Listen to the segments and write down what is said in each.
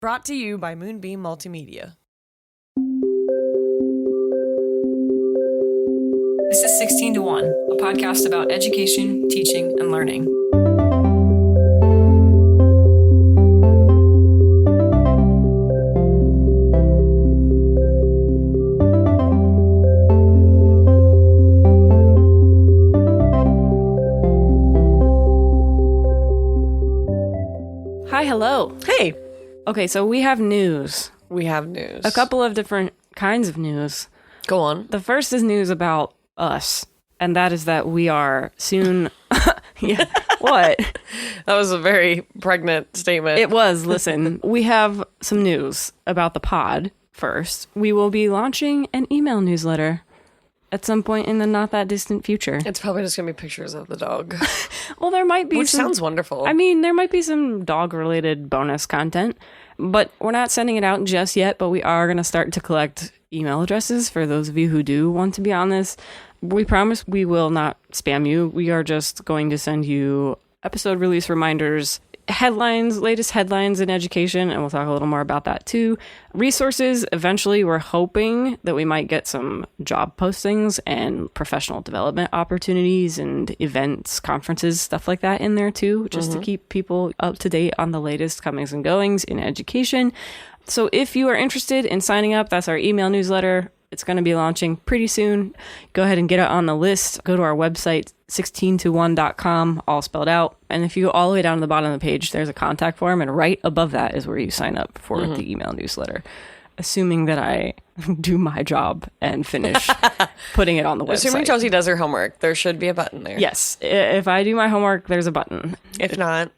Brought to you by Moonbeam Multimedia. This is 16 to 1, a podcast about education, teaching, and learning. Hi, hello. Hey, Okay, so we have news. we have news. A couple of different kinds of news. Go on. The first is news about us, and that is that we are soon... Yeah, what? That was a very pregnant statement. It was. Listen, we have some news about the pod first. We will be launching an email newsletter at some point in the not that distant future. It's probably just going to be pictures of the dog. Well, there might be Which some... sounds wonderful. I mean, there might be some dog-related bonus content, but we're not sending it out just yet, but we are going to start to collect email addresses for those of you who do want to be on this. We promise we will not spam you. We are just going to send you episode release reminders, headlines, latest headlines in education, and we'll talk a little more about that too. Resources, eventually we're hoping that we might get some job postings and professional development opportunities and events, conferences, stuff like that in there too, just to keep people up to date on the latest comings and goings in education. So if you are interested in signing up, that's our email newsletter. It's going to be launching pretty soon. Go ahead and get it on the list. Go to our website, 16to1.com, all spelled out. And if you go all the way down to the bottom of the page, there's a contact form. And right above that is where you sign up for the email newsletter. Assuming that I do my job and finish putting it on the website. Assuming Chelsea does her homework, there should be a button there. Yes. If I do my homework, there's a button. If not,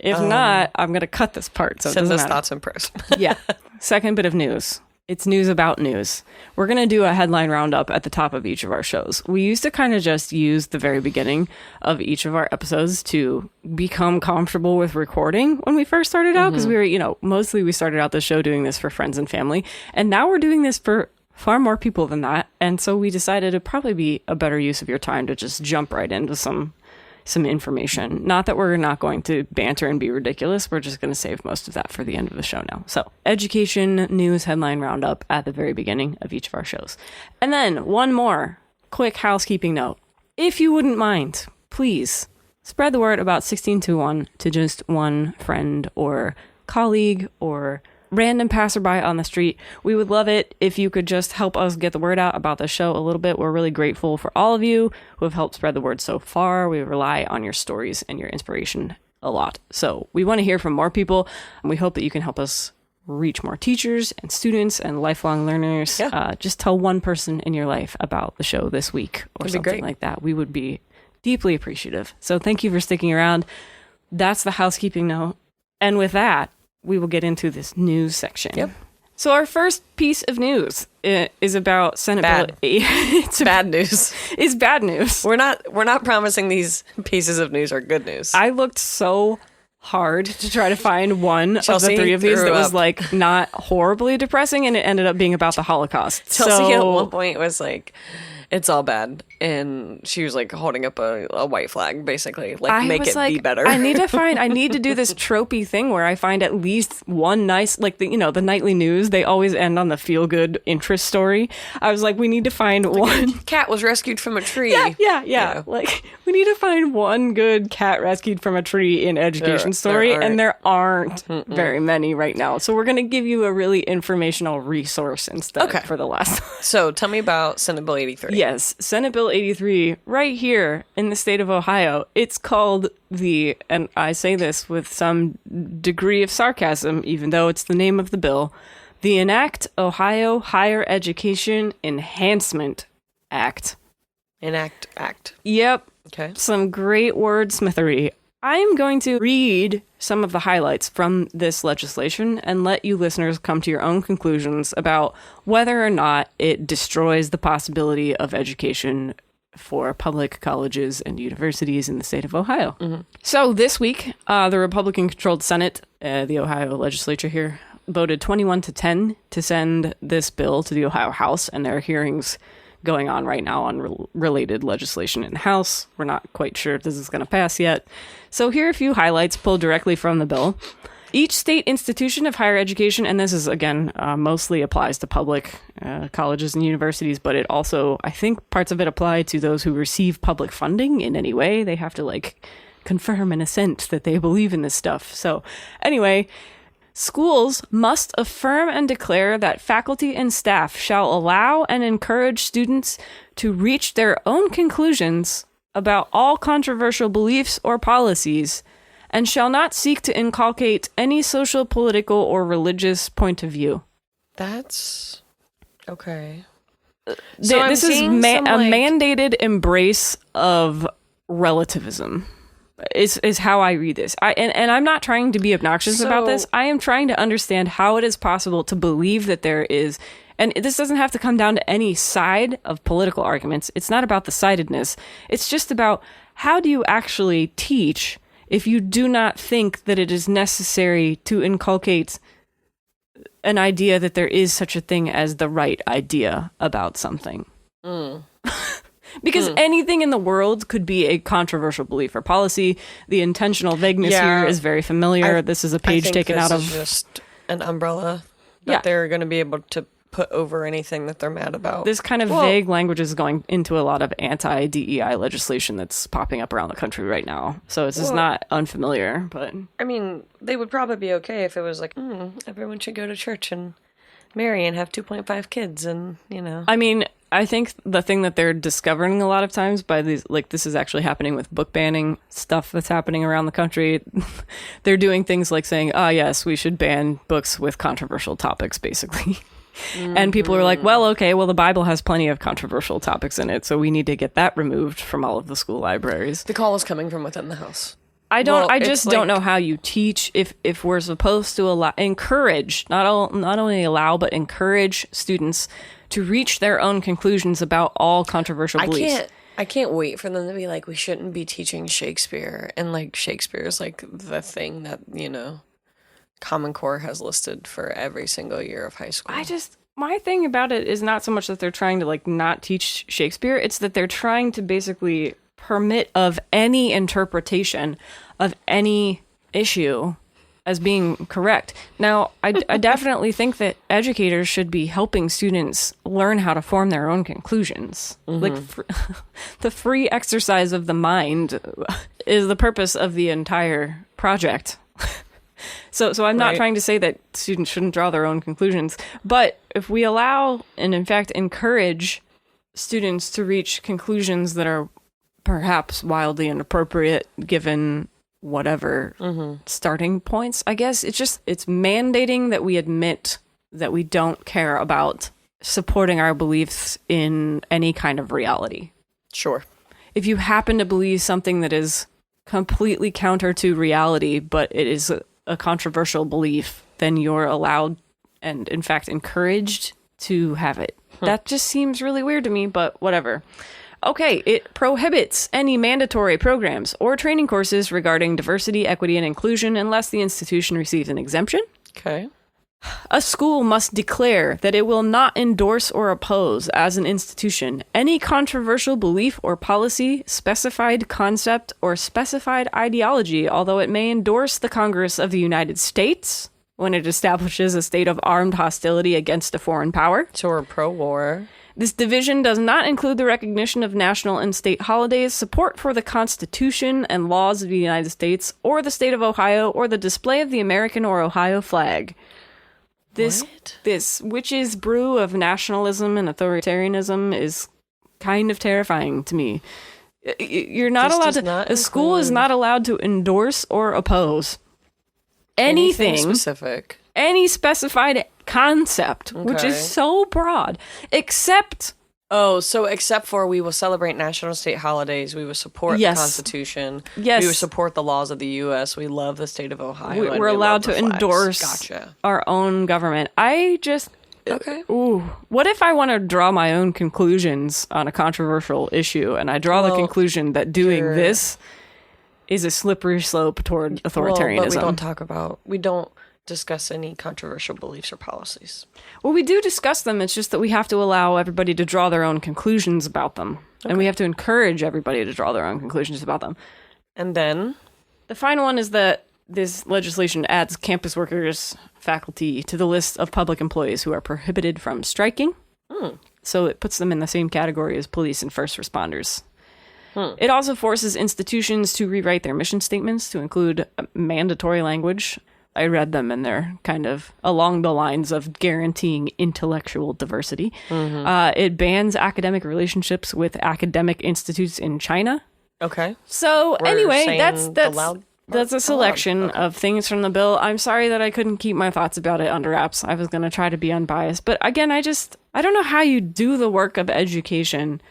I'm going to cut this part. So send it us doesn't thoughts and prayers. Yeah. Second bit of news. It's news about news. We're going to do a headline roundup at the top of each of our shows. We used to kind of just use the very beginning of each of our episodes to become comfortable with recording when we first started out, because we were, mostly we started out the show doing this for friends and family. And now we're doing this for far more people than that. And so we decided it'd probably be a better use of your time to just jump right into some information. Not that we're not going to banter and be ridiculous. We're just going to save most of that for the end of the show now. So, education news headline roundup at the very beginning of each of our shows. And then one more quick housekeeping note. If you wouldn't mind, please spread the word about 16 to 1 to just one friend or colleague or random passerby on the street. We would love it if you could just help us get the word out about the show a little bit. We're really grateful for all of you who have helped spread the word so far. We rely on your stories and your inspiration a lot. So we want to hear from more people, and we hope that you can help us reach more teachers and students and lifelong learners. Yeah. Just tell one person in your life about the show this week or something like that. We would be deeply appreciative. So thank you for sticking around. That's the housekeeping note. And with that, we will get into this news section. Yep. So our first piece of news is about Senate Bad. Bill. It's Bad news. It's bad news. We're not promising these pieces of news are good news. I looked so hard to try to find one Chelsea of the three of these threw that was up. like not horribly depressing, and it ended up being about the Holocaust. Chelsea at so, one point was like, it's all bad. And she was like holding up a white flag, basically. Like, I make was it like, be better. I need to do this tropey thing where I find at least one nice, like the nightly news, they always end on the feel good interest story. I was like, we need to find one. Cat was rescued from a tree. Yeah. Like, we need to find one good cat rescued from a tree in education story, and there aren't very many right now. So we're going to give you a really informational resource instead for the last one. So tell me about Senate Bill 83. Yes, Senate Bill 83, right here in the state of Ohio. It's called and I say this with some degree of sarcasm, even though it's the name of the bill, the Enact Ohio Higher Education Enhancement Act. Enact Act. Yep. Okay. Some great wordsmithery. I am going to read some of the highlights from this legislation and let you listeners come to your own conclusions about whether or not it destroys the possibility of education for public colleges and universities in the state of Ohio. So this week, the Republican-controlled Senate, the Ohio legislature here, voted 21-10 to send this bill to the Ohio House, and there are hearings going on right now on related legislation in the House. We're not quite sure if this is going to pass yet. So here are a few highlights pulled directly from the bill. Each state institution of higher education, and this is, again, mostly applies to public colleges and universities, but it also, I think parts of it apply to those who receive public funding in any way. They have to, like, confirm and assent that they believe in this stuff. So, anyway, schools must affirm and declare that faculty and staff shall allow and encourage students to reach their own conclusions about all controversial beliefs or policies, and shall not seek to inculcate any social, political, or religious point of view. That's okay. This is a mandated embrace of relativism. Is how I read this. And I'm not trying to be obnoxious about this. I am trying to understand how it is possible to believe that there is, and this doesn't have to come down to any side of political arguments. It's not about the sidedness. It's just about how do you actually teach if you do not think that it is necessary to inculcate an idea that there is such a thing as the right idea about something. Because anything in the world could be a controversial belief or policy. The intentional vagueness here is very familiar. This is a page taken out of... this is just an umbrella that they're going to be able to put over anything that they're mad about. This kind of vague language is going into a lot of anti-DEI legislation that's popping up around the country right now. So this is not unfamiliar, but... I mean, they would probably be okay if it was like, everyone should go to church and marry and have 2.5 kids and, you know. I mean, I think the thing that they're discovering a lot of times by these, like, this is actually happening with book banning stuff that's happening around the country. They're doing things like saying, yes, we should ban books with controversial topics, basically. And people are like, well, okay, well, the Bible has plenty of controversial topics in it, so we need to get that removed from all of the school libraries. The call is coming from within the house. I just don't know how you teach if we're supposed to encourage, not only allow, but encourage students to reach their own conclusions about all controversial beliefs. I can't wait for them to be like, we shouldn't be teaching Shakespeare, and like Shakespeare is like the thing that, you know, Common Core has listed for every single year of high school. My thing about it is not so much that they're trying to like not teach Shakespeare, it's that they're trying to basically permit of any interpretation of any issue as being correct. Now, I definitely think that educators should be helping students learn how to form their own conclusions. Like the free exercise of the mind is the purpose of the entire project. So I'm not trying to say that students shouldn't draw their own conclusions, but if we allow and in fact encourage students to reach conclusions that are perhaps wildly inappropriate given whatever starting points, I guess it's mandating that we admit that we don't care about supporting our beliefs in any kind of reality. Sure. If you happen to believe something that is completely counter to reality, but it is a controversial belief, then you're allowed and in fact encouraged to have it. That just seems really weird to me, but whatever. Okay, it prohibits any mandatory programs or training courses regarding diversity, equity, and inclusion unless the institution receives an exemption. Okay. A school must declare that it will not endorse or oppose, as an institution, any controversial belief or policy, specified concept, or specified ideology, although it may endorse the Congress of the United States when it establishes a state of armed hostility against a foreign power. So we're pro-war. This division does not include the recognition of national and state holidays, support for the Constitution and laws of the United States, or the state of Ohio, or the display of the American or Ohio flag. This witch's brew of nationalism and authoritarianism is kind of terrifying to me. You're not allowed to... A school is not allowed to endorse or oppose anything specific. Any specified concept, which is so broad, except... except for we will celebrate national state holidays, we will support the Constitution, we will support the laws of the U.S., we love the state of Ohio, we're allowed to endorse our own government. What if I want to draw my own conclusions on a controversial issue, and I draw the conclusion that doing this is a slippery slope toward authoritarianism? But we don't discuss any controversial beliefs or policies. Well, we do discuss them. It's just that we have to allow everybody to draw their own conclusions about them. Okay. And we have to encourage everybody to draw their own conclusions about them. And then? The final one is that This legislation adds campus workers, faculty to the list of public employees who are prohibited from striking. So it puts them in the same category as police and first responders. It also forces institutions to rewrite their mission statements to include mandatory language. I read them, and they're kind of along the lines of guaranteeing intellectual diversity. It bans academic relationships with academic institutes in China. Okay. So We're anyway, saying that's a selection of things from the bill. I'm sorry that I couldn't keep my thoughts about it under wraps. I was going to try to be unbiased. But again, I don't know how you do the work of education.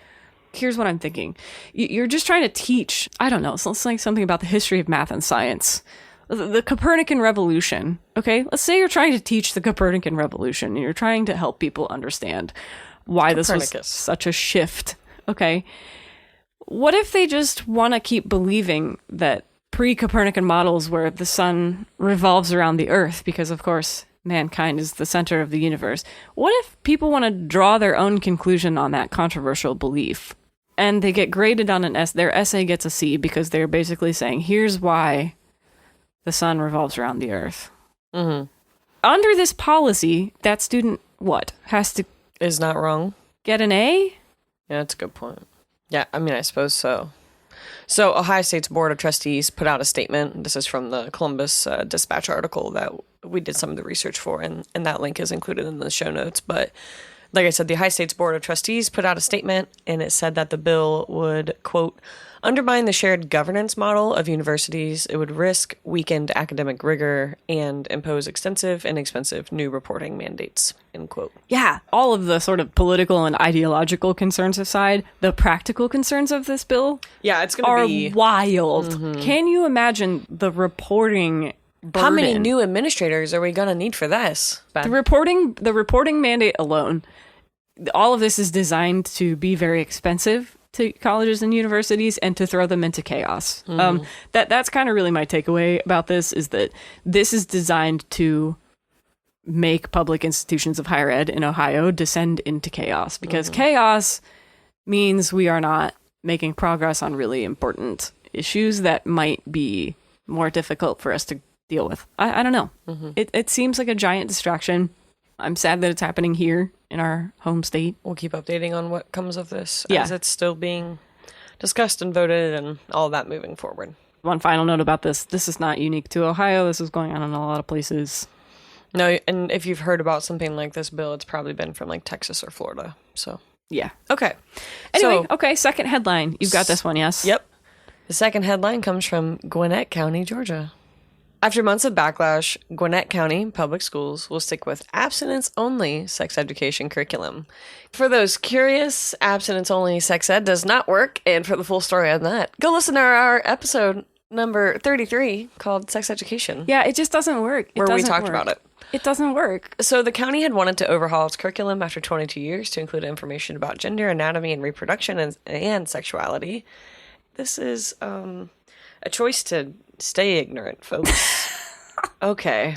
Here's what I'm thinking. You're just trying to teach, I don't know, it's like something about the history of math and science. The Copernican revolution, okay? Let's say you're trying to teach the Copernican revolution and you're trying to help people understand why this was such a shift, okay? What if they just want to keep believing that pre-Copernican models where the sun revolves around the earth, because of course mankind is the center of the universe. What if people want to draw their own conclusion on that controversial belief and they get graded on their essay gets a C because they're basically saying, here's why the sun revolves around the earth. Under this policy, that student, is not wrong. Get an A? Yeah, that's a good point. Yeah, I mean, I suppose so. So Ohio State's Board of Trustees put out a statement. This is from the Columbus Dispatch article that we did some of the research for, and that link is included in the show notes. But like I said, the Ohio State's Board of Trustees put out a statement, and it said that the bill would, quote, undermine the shared governance model of universities. It would risk weakened academic rigor and impose extensive and expensive new reporting mandates, end quote. Yeah, all of the sort of political and ideological concerns aside, the practical concerns of this bill it's going to be wild. Can you imagine the reporting burden? How many new administrators are we going to need for this? The reporting mandate alone, all of this is designed to be very expensive to colleges and universities and to throw them into chaos. That's kind of really my takeaway about this, is that this is designed to make public institutions of higher ed in Ohio descend into chaos, because chaos means we are not making progress on really important issues that might be more difficult for us to deal with. I don't know. It seems like a giant distraction. I'm sad that it's happening here in our home state. We'll keep updating on what comes of this as it's still being discussed and voted and all that moving forward. One final note about this. This is not unique to Ohio. This is going on in a lot of places. No, and if you've heard about something like this bill, it's probably been from like Texas or Florida. So, yeah. Okay. Anyway, second headline. You've got this one, yes? Yep. The second headline comes from Gwinnett County, Georgia. After months of backlash, Gwinnett County Public Schools will stick with abstinence-only sex education curriculum. For those curious, abstinence-only sex ed does not work, and for the full story on that, go listen to our episode number 33 called Sex Education. Yeah, it just doesn't work. Where we talked about it. It doesn't work. So the county had wanted to overhaul its curriculum after 22 years to include information about gender, anatomy, and reproduction and sexuality. This is a choice to stay ignorant, folks. Okay.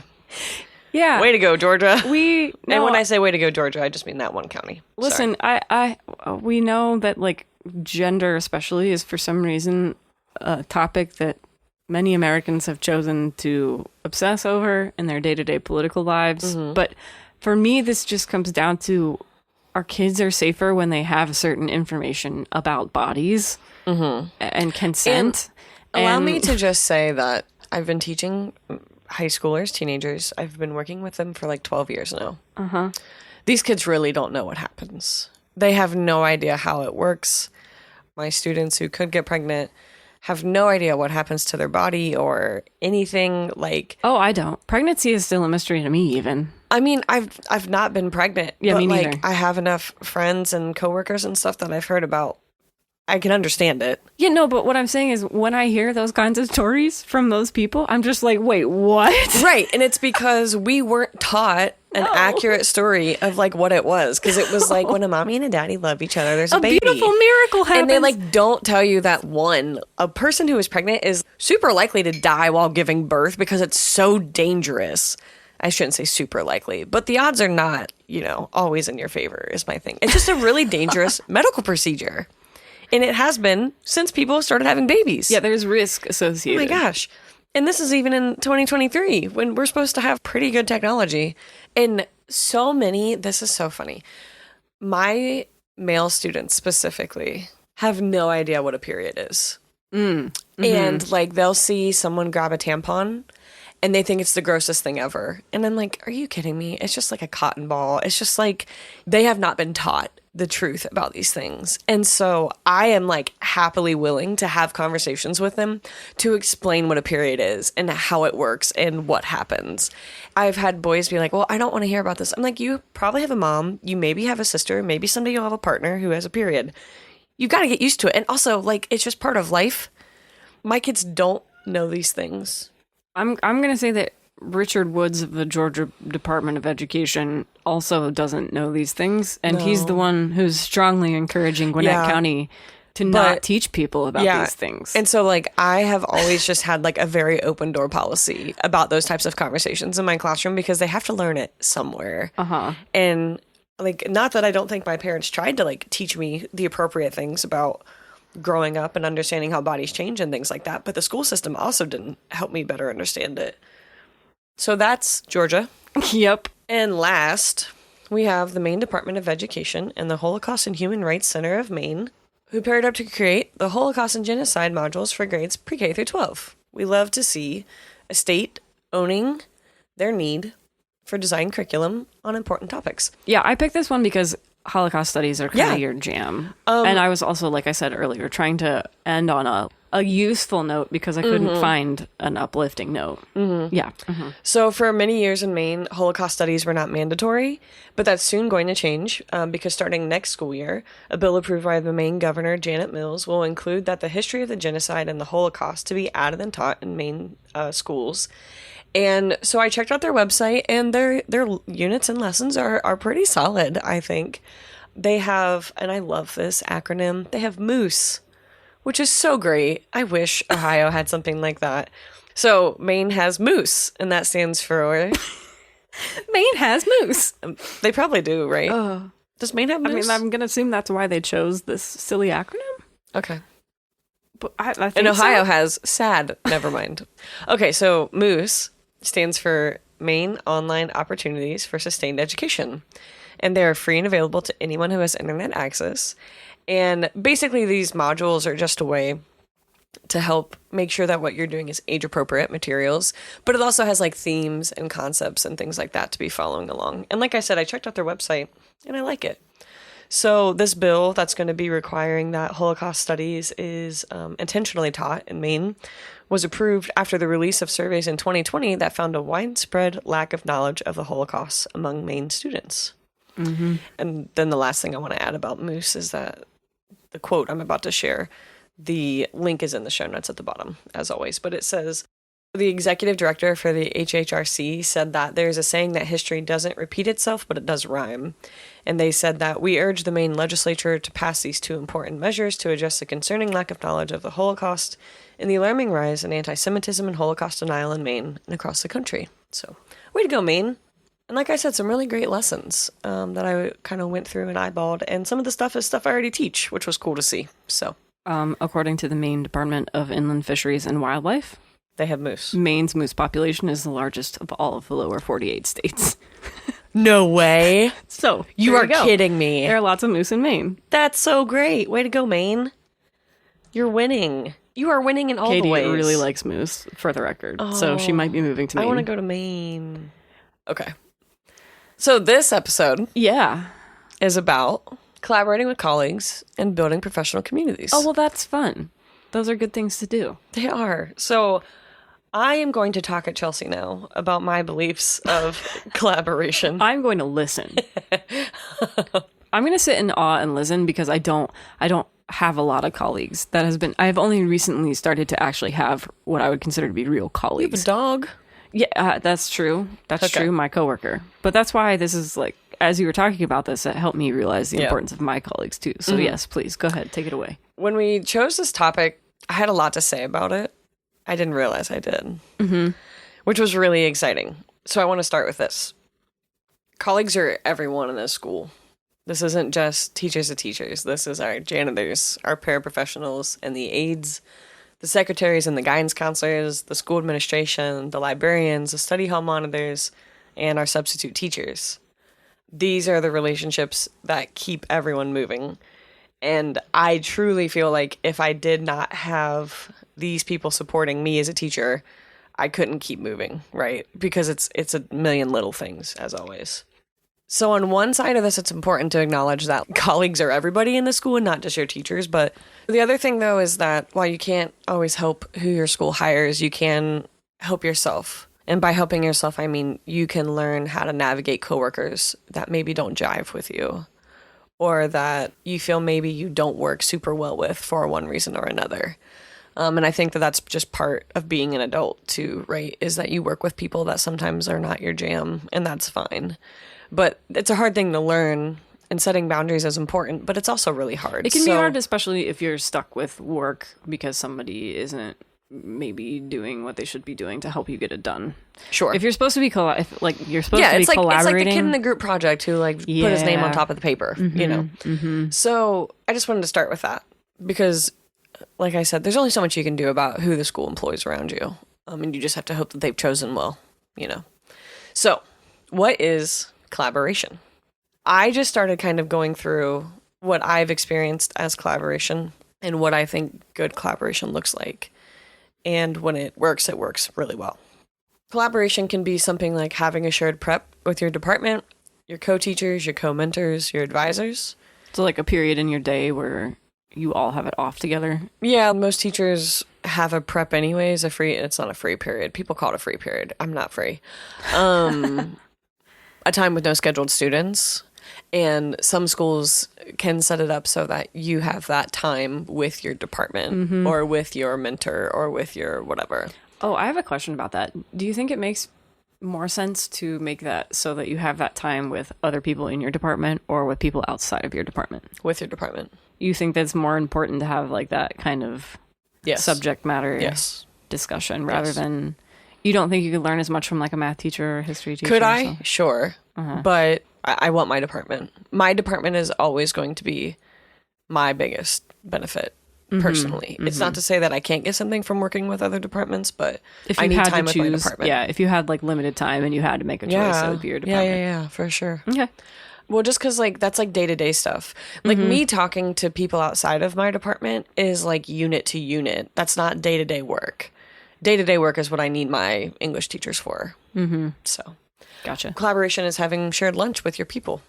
Yeah. Way to go, Georgia. And when I say way to go, Georgia, I just mean that one county. Listen, we know that like gender especially is for some reason a topic that many Americans have chosen to obsess over in their day-to-day political lives. But for me, this just comes down to our kids are safer when they have certain information about bodies and consent. Allow me to just say that I've been teaching high schoolers, teenagers. I've been working with them for like 12 years now. These kids really don't know what happens. They have no idea how it works. My students who could get pregnant have no idea what happens to their body or anything like. Oh, I don't. Pregnancy is still a mystery to me, even. I mean, I've not been pregnant. Yeah, but me neither. Like, I have enough friends and coworkers and stuff that I've heard about. I can understand it. Yeah, no, but what I'm saying is when I hear those kinds of stories from those people, I'm just like, wait, what? Right. And it's because we weren't taught an accurate story of like what it was. Because it was like when a mommy and a daddy love each other, there's a baby. Beautiful miracle happens. And they like don't tell you that a person who is pregnant is super likely to die while giving birth because it's so dangerous. I shouldn't say super likely, but the odds are not, always in your favor is my thing. It's just a really dangerous medical procedure. And it has been since people started having babies. Yeah, there's risk associated. Oh my gosh. And this is even in 2023 when we're supposed to have pretty good technology. And so many, this is so funny. My male students specifically have no idea what a period is. And like they'll see someone grab a tampon and they think it's the grossest thing ever. And I'm like, are you kidding me? It's just like a cotton ball. It's just like they have not been taught the truth about these things. And so I am like happily willing to have conversations with them to explain what a period is and how it works and what happens. I've had boys be like, well, I don't want to hear about this. I'm like, you probably have a mom. You maybe have a sister. Maybe someday you'll have a partner who has a period. You've got to get used to it. And also, like, it's just part of life. My kids don't know these things. I'm going to say that Richard Woods of the Georgia Department of Education also doesn't know these things. And he's the one who's strongly encouraging Gwinnett County to not teach people about these things. And so, like, I have always just had, like, a very open door policy about those types of conversations in my classroom because they have to learn it somewhere. And, like, not that I don't think my parents tried to, like, teach me the appropriate things about growing up and understanding how bodies change and things like that, but the school system also didn't help me better understand it. So that's Georgia. Yep. And last, we have the Maine Department of Education and the Holocaust and Human Rights Center of Maine, who paired up to create the Holocaust and Genocide modules for grades pre-K through 12. We love to see a state owning their need for design curriculum on important topics. Yeah, I picked this one because Holocaust studies are kind of your jam. And I was also, like I said earlier, trying to end on a useful note because I couldn't find an uplifting note. Yeah. So for many years in Maine, Holocaust studies were not mandatory, but that's soon going to change because starting next school year, a bill approved by the Maine Governor, Janet Mills, will include that the history of the genocide and the Holocaust to be added and taught in Maine schools. And so I checked out their website, and their units and lessons are pretty solid, I think. They have, and I love this acronym, they have MOOSE, which is so great. I wish Ohio had something like that. So Maine has MOOSE, and that stands for... Maine has MOOSE. They probably do, right? Does Maine have MOOSE? I mean, I'm going to assume that's why they chose this silly acronym. Okay. But I think and Ohio has SAD. Never mind. Okay, so MOOSE stands for Maine Online Opportunities for Sustained Education. And they're free and available to anyone who has internet access. And basically, these modules are just a way to help make sure that what you're doing is age-appropriate materials. But it also has, like, themes and concepts and things like that to be following along. And like I said, I checked out their website, and I like it. So this bill that's going to be requiring that Holocaust studies is intentionally taught in Maine was approved after the release of surveys in 2020 that found a widespread lack of knowledge of the Holocaust among Maine students. And then the last thing I want to add about MOOSE is that the quote I'm about to share, the link is in the show notes at the bottom, as always, but it says, the executive director for the HHRC said that there's a saying that history doesn't repeat itself, but it does rhyme. And they said that we urge the Maine legislature to pass these two important measures to address the concerning lack of knowledge of the Holocaust and the alarming rise in anti-Semitism and Holocaust denial in Maine and across the country. So, way to go, Maine. And like I said, some really great lessons that I kind of went through and eyeballed. And some of the stuff is stuff I already teach, which was cool to see. So, according to the Maine Department of Inland Fisheries and Wildlife, they have moose. Maine's moose population is the largest of all of the lower 48 states. No way. So, you are kidding me. There are lots of moose in Maine. That's so great. Way to go, Maine. You're winning. You are winning in all the ways. Katie really likes moose, for the record. So she might be moving to Maine. I want to go to Maine. Okay. So this episode is about collaborating with colleagues and building professional communities. Oh, well, that's fun. Those are good things to do. They are. So I am going to talk at Chelsea now about my beliefs of collaboration. I'm going to listen. I'm going to sit in awe and listen because I don't have a lot of colleagues. I've only recently started to actually have what I would consider to be real colleagues. You have a dog? Yeah, that's true. That's true. My coworker. But that's why this is like, as you were talking about this, it helped me realize the importance of my colleagues too. So yes, please go ahead, take it away. When we chose this topic, I had a lot to say about it. I didn't realize I did, which was really exciting. So I want to start with this. Colleagues are everyone in this school. This isn't just teachers of teachers. This is our janitors, our paraprofessionals, and the aides, the secretaries and the guidance counselors, the school administration, the librarians, the study hall monitors, and our substitute teachers. These are the relationships that keep everyone moving. And I truly feel like if I did not have these people supporting me as a teacher, I couldn't keep moving, right? Because it's a million little things, as always. So on one side of this, it's important to acknowledge that colleagues are everybody in the school and not just your teachers. But the other thing, though, is that while you can't always help who your school hires, you can help yourself. And by helping yourself, I mean you can learn how to navigate coworkers that maybe don't jive with you, or that you feel maybe you don't work super well with for one reason or another. And I think that that's just part of being an adult too, right? Is that you work with people that sometimes are not your jam, and that's fine. But it's a hard thing to learn, and setting boundaries is important, but it's also really hard. It can be hard, especially if you're stuck with work because somebody isn't maybe doing what they should be doing to help you get it done. Sure. If you're supposed to be collaborating. It's like the kid in the group project who put his name on top of the paper, So I just wanted to start with that because, like I said, there's only so much you can do about who the school employs around you. And you just have to hope that they've chosen well, So what is collaboration? I just started kind of going through what I've experienced as collaboration and what I think good collaboration looks like. And when it works really well. Collaboration can be something like having a shared prep with your department, your co-teachers, your co-mentors, your advisors. So like a period in your day where you all have it off together. Yeah, most teachers have a prep anyways. It's not a free period. People call it a free period. I'm not free. A time with no scheduled students. And some schools can set it up so that you have that time with your department or with your mentor or with your whatever. Oh, I have a question about that. Do you think it makes more sense to make that so that you have that time with other people in your department or with people outside of your department? With your department. You think that's more important to have like that kind of subject matter discussion rather than... You don't think you could learn as much from like a math teacher or a history teacher? Could I? Sure. But I want my department. My department is always going to be my biggest benefit personally. It's not to say that I can't get something from working with other departments, but if you I need had time to with my choose, department. Yeah, if you had like limited time and you had to make a choice, that would be your department. Yeah, for sure. Okay. Well, just because that's like day-to-day stuff. Like me talking to people outside of my department is like unit to unit. That's not day-to-day work. Day-to-day work is what I need my English teachers for. So, gotcha. Collaboration is having shared lunch with your people.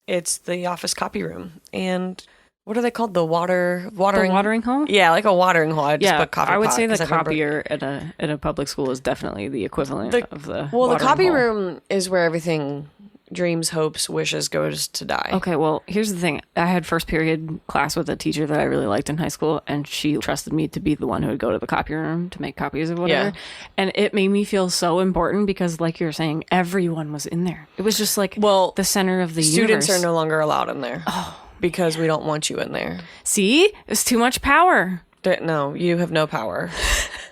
It's the office copy room. And what are they called? The watering hole? Yeah, like a watering hole. I would say the copier at a public school is definitely the equivalent of the the copy room is where everything dreams, hopes, wishes goes to die. Okay, well, here's the thing. I had first period class with a teacher that I really liked in high school, and she trusted me to be the one who would go to the copy room to make copies of whatever. Yeah. And it made me feel so important because, like you were saying, everyone was in there. It was just like the center of the students universe. Are no longer allowed in there. Because we don't want you in there. See? It's too much power. No, you have no power.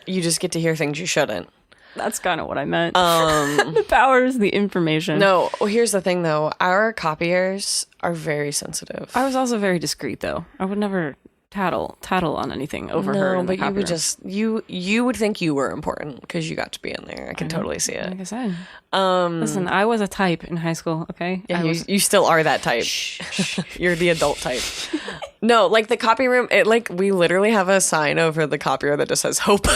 You just get to hear things you shouldn't. That's kind of what I meant. The power is the information. No, well, here's the thing, though. Our copiers are very sensitive. I was also very discreet, though. I would never tattle on anything over her. No, but you would just you would think you were important because you got to be in there. I can totally see it. Like I said, listen, I was a type in high school. Okay, yeah, you still are that type. You're the adult type. No, like the copy room. We literally have a sign over the copier that just says "Hope."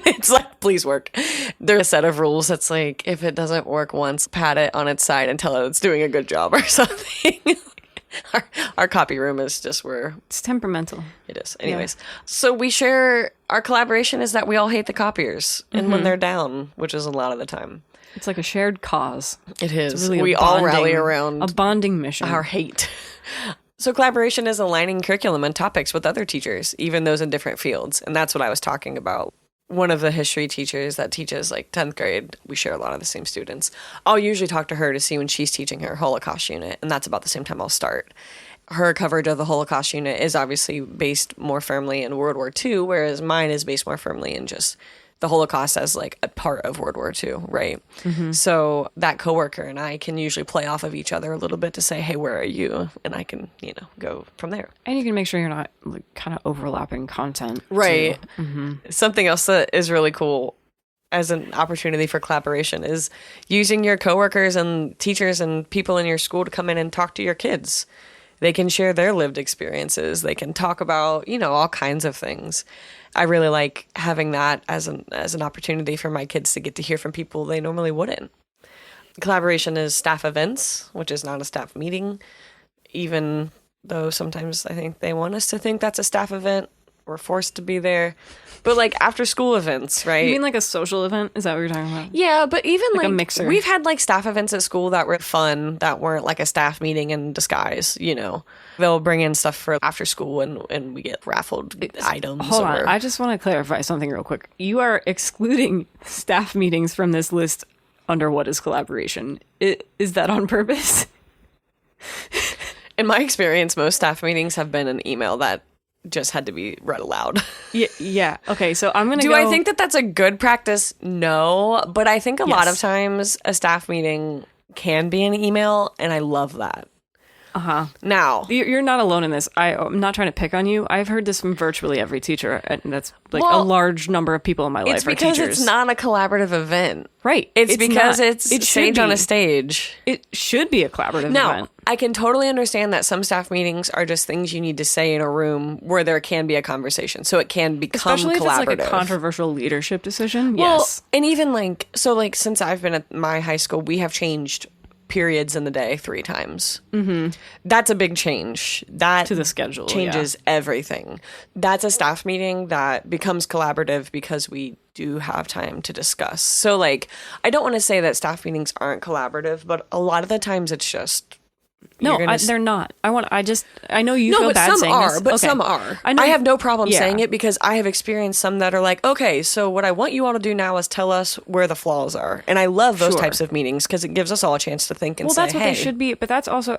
It's like, please work. There's a set of rules that's like, if it doesn't work once, pat it on its side and tell it it's doing a good job or something. Our copy room is just where it's temperamental. It is. Anyways, so we share our collaboration is that we all hate the copiers and when they're down, which is a lot of the time. It's like a shared cause. It is. Really we all rally around a bonding mission. Our hate. So collaboration is aligning curriculum and topics with other teachers, even those in different fields. And that's what I was talking about. One of the history teachers that teaches 10th grade, we share a lot of the same students. I'll usually talk to her to see when she's teaching her Holocaust unit, and that's about the same time I'll start. Her coverage of the Holocaust unit is obviously based more firmly in World War II, whereas mine is based more firmly in just the Holocaust as like a part of World War II, right? So that coworker and I can usually play off of each other a little bit to say, hey, where are you? And I can, go from there. And you can make sure you're not like, kind of overlapping content. Right. Too. Something else that is really cool as an opportunity for collaboration is using your coworkers and teachers and people in your school to come in and talk to your kids. They can share their lived experiences. They can talk about, all kinds of things. I really like having that as an opportunity for my kids to get to hear from people they normally wouldn't. Collaboration is staff events, which is not a staff meeting, even though sometimes I think they want us to think that's a staff event. We're forced to be there. But like after school events, right? You mean like a social event? Is that what you're talking about? Yeah, but even like a mixer. We've had like staff events at school that were fun, that weren't like a staff meeting in disguise, They'll bring in stuff for after school and we get raffled items. Hold on. I just want to clarify something real quick. You are excluding staff meetings from this list under what is collaboration. Is that on purpose? In my experience, most staff meetings have been an email that just had to be read aloud. Yeah. Okay, so I'm going to Do I think that that's a good practice? No, but I think a lot of Yes. times a staff meeting can be an email, and I love that. Now, You're not alone in this. I'm not trying to pick on you. I've heard this from virtually every teacher, and that's like a Well, large number of people in my life it's are because teachers. it's not a collaborative event. Right. It's because not. it's It should stage on be. a stage. It should be a collaborative Now, event. I can totally understand that some staff meetings are just things you need to say in a room where there can be a conversation, so it can become Especially if it's like a collaborative. Controversial leadership decision. Well, Yes. and even since I've been at my high school, we have changed periods in the day 3 times. Mm-hmm. That's a big change. That To the schedule, changes everything. That's a staff meeting that becomes collaborative because we do have time to discuss. So I don't want to say that staff meetings aren't collaborative, but a lot of the times it's just No, they're not. I know you no, feel but bad some saying are, this. but Okay. some are. I know I have no problem yeah. saying it because I have experienced some that are like, okay, so what I want you all to do now is tell us where the flaws are. And I love those Sure. types of meetings because it gives us all a chance to think and Well, say, that's what hey, they should be, but that's also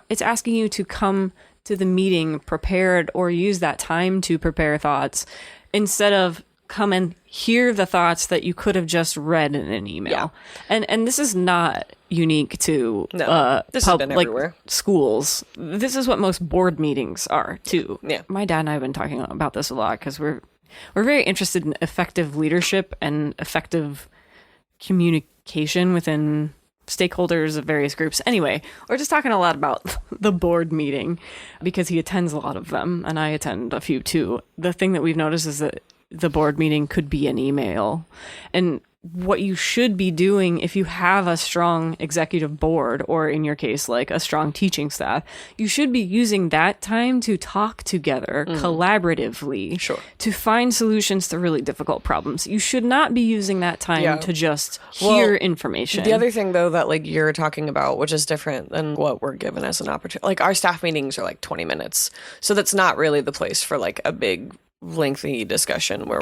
it's asking you to come to the meeting prepared or use that time to prepare thoughts instead of come and hear the thoughts that you could have just read in an email. Yeah. And this is not unique to this has been everywhere. Schools. This is what most board meetings are too. Yeah. My dad and I have been talking about this a lot because we're very interested in effective leadership and effective communication within stakeholders of various groups. Anyway, we're just talking a lot about the board meeting because he attends a lot of them and I attend a few too. The thing that we've noticed is that the board meeting could be an email. And what you should be doing if you have a strong executive board, or in your case, like a strong teaching staff, you should be using that time to talk together collaboratively to find solutions to really difficult problems. You should not be using that time to just hear information. The other thing, though, that you're talking about, which is different than what we're given as an opportunity, our staff meetings are 20 minutes. So that's not really the place for a big lengthy discussion where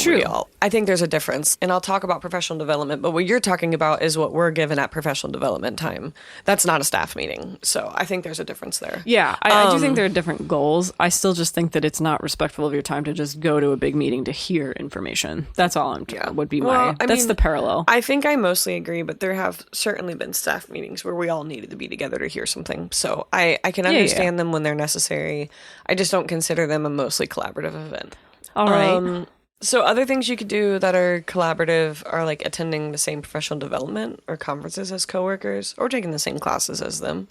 I think there's a difference, and I'll talk about professional development, but what you're talking about is what we're given at professional development time. That's not a staff meeting. So I think there's a difference there. Yeah, I do think there are different goals. I still just think that it's not respectful of your time to just go to a big meeting to hear information. That's all would be that's the parallel. I think I mostly agree, but there have certainly been staff meetings where we all needed to be together to hear something. So I can understand them when they're necessary. I just don't consider them a mostly collaborative event. All right. So other things you could do that are collaborative are attending the same professional development or conferences as coworkers, or taking the same classes as them,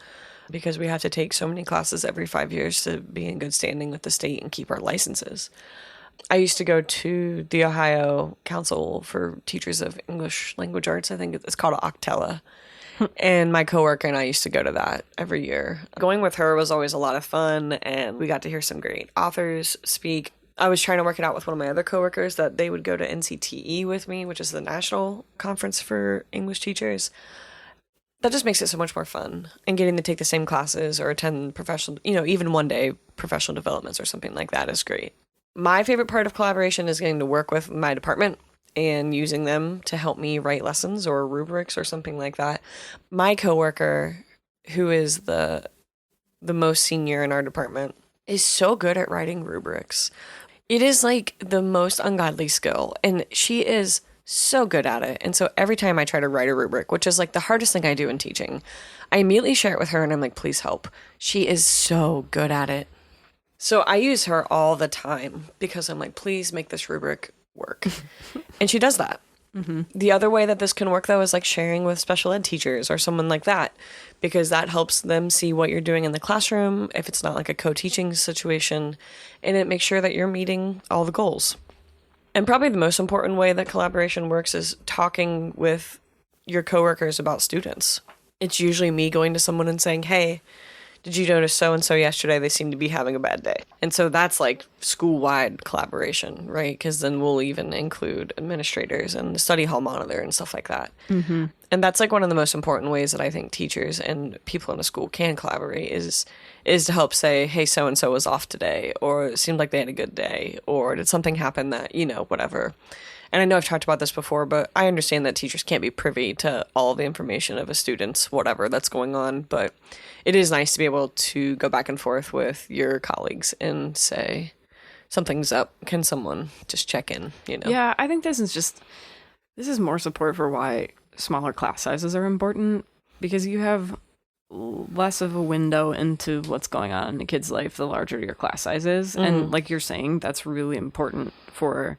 because we have to take so many classes every 5 years to be in good standing with the state and keep our licenses. I used to go to the Ohio Council for Teachers of English Language Arts. I think it's called Octella. And my coworker and I used to go to that every year. Going with her was always a lot of fun, and we got to hear some great authors speak. I was trying to work it out with one of my other coworkers that they would go to NCTE with me, which is the National Conference for English Teachers. That just makes it so much more fun. And getting to take the same classes or attend professional, even one day professional developments or something like that is great. My favorite part of collaboration is getting to work with my department and using them to help me write lessons or rubrics or something like that. My coworker, who is the most senior in our department, is so good at writing rubrics. It is like the most ungodly skill, and she is so good at it. And so every time I try to write a rubric, which is like the hardest thing I do in teaching, I immediately share it with her and I'm like, please help. She is so good at it. So I use her all the time because I'm like, please make this rubric work. And she does that. Mm-hmm. The other way that this can work, though, is like sharing with special ed teachers or someone like that, because that helps them see what you're doing in the classroom if it's not like a co-teaching situation, and it makes sure that you're meeting all the goals. And probably the most important way that collaboration works is talking with your coworkers about students. It's usually me going to someone and saying, hey, did you notice so-and-so yesterday? They seem to be having a bad day. And so that's like school-wide collaboration, right? Because then we'll even include administrators and the study hall monitor and stuff like that. Mm-hmm. And that's like one of the most important ways that I think teachers and people in a school can collaborate is to help say, hey, so-and-so was off today, or it seemed like they had a good day, or did something happen that, whatever. And I know I've talked about this before, but I understand that teachers can't be privy to all the information of a student's whatever that's going on. But it is nice to be able to go back and forth with your colleagues and say, something's up. Can someone just check in, Yeah, I think this is more support for why smaller class sizes are important, because you have less of a window into what's going on in a kid's life the larger your class size is. Mm-hmm. And like you're saying, that's really important for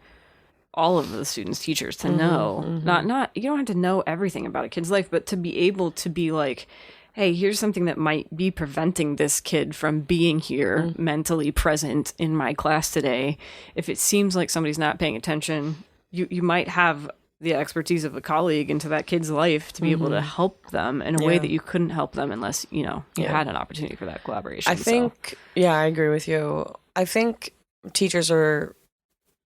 all of the students' teachers to know. Mm-hmm. Not you don't have to know everything about a kid's life, but to be able to be like, hey, here's something that might be preventing this kid from being here mentally present in my class today. If it seems like somebody's not paying attention, you might have the expertise of a colleague into that kid's life to be able to help them in a way that you couldn't help them unless, you had an opportunity for that collaboration. I think, I agree with you. I think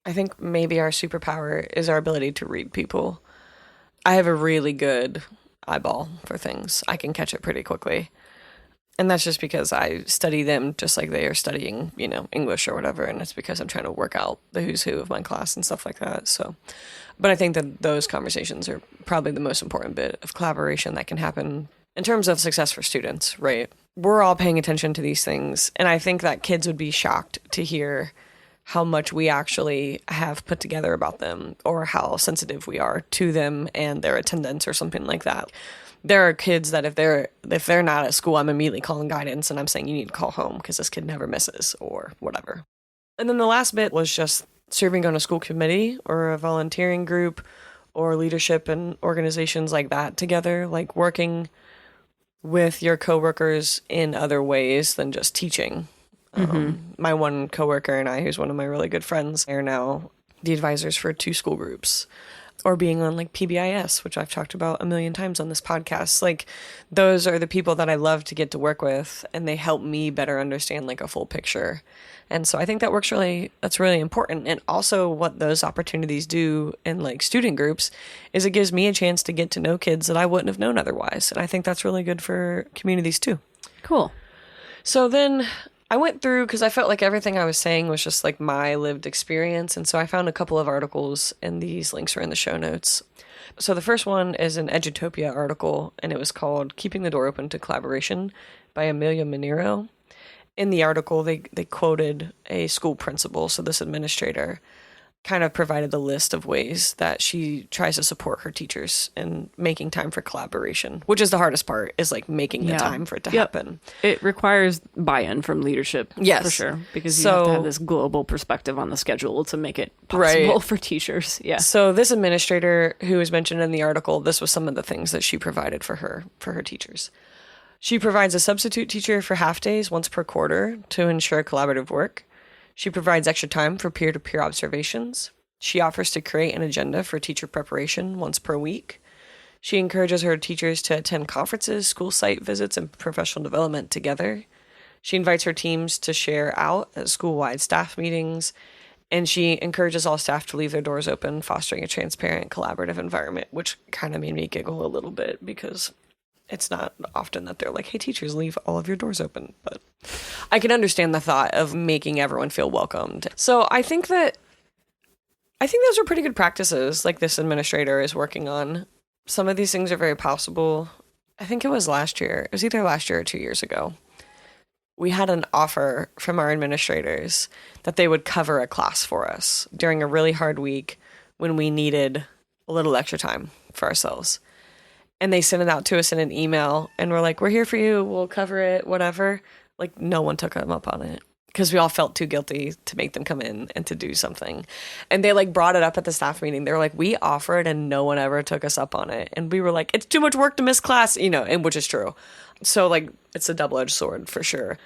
I think maybe our superpower is our ability to read people. I have a really good eyeball for things. I can catch it pretty quickly. And that's just because I study them just like they are studying, English or whatever. And it's because I'm trying to work out the who's who of my class and stuff like that. So, but I think that those conversations are probably the most important bit of collaboration that can happen in terms of success for students, right? We're all paying attention to these things. And I think that kids would be shocked to hear how much we actually have put together about them, or how sensitive we are to them and their attendance or something like that. There are kids that if they're not at school, I'm immediately calling guidance and I'm saying you need to call home because this kid never misses or whatever. And then the last bit was just serving on a school committee or a volunteering group or leadership and organizations like that together, like working with your coworkers in other ways than just teaching. My one coworker and I, who's one of my really good friends, are now the advisors for 2 school groups, or being on like PBIS, which I've talked about a million times on this podcast. Like, those are the people that I love to get to work with, and they help me better understand like a full picture. And so I think that's really important. And also what those opportunities do in like student groups is it gives me a chance to get to know kids that I wouldn't have known otherwise. And I think that's really good for communities too. Cool. So then I went through, because I felt like everything I was saying was just like my lived experience. And so I found a couple of articles, and these links are in the show notes. So the first one is an Edutopia article, and it was called Keeping the Door Open to Collaboration by Amelia Minero. In the article, they quoted a school principal, so this administrator kind of provided the list of ways that she tries to support her teachers in making time for collaboration, which is the hardest part, is like making the time for it to happen. It requires buy-in from leadership, for sure, because you have to have this global perspective on the schedule to make it possible for teachers. Yeah. So this administrator who was mentioned in the article, this was some of the things that she provided for her teachers. She provides a substitute teacher for half days once per quarter to ensure collaborative work. She provides extra time for peer-to-peer observations. She offers to create an agenda for teacher preparation once per week. She encourages her teachers to attend conferences, school site visits, and professional development together. She invites her teams to share out at school-wide staff meetings. And she encourages all staff to leave their doors open, fostering a transparent, collaborative environment, which kind of made me giggle a little bit because it's not often that they're like, hey, teachers, leave all of your doors open. But I can understand the thought of making everyone feel welcomed. So I think those are pretty good practices like this administrator is working on. Some of these things are very possible. I think it was last year. It was either last year or 2 years ago. we had an offer from our administrators that they would cover a class for us during a really hard week when we needed a little extra time for ourselves. And they sent it out to us in an email and we're like, we're here for you. We'll cover it, whatever. Like, no one took them up on it because we all felt too guilty to make them come in and to do something. And they like brought it up at the staff meeting. They were like, we offered and no one ever took us up on it. And we were like, it's too much work to miss class, and which is true. So like, it's a double-edged sword for sure.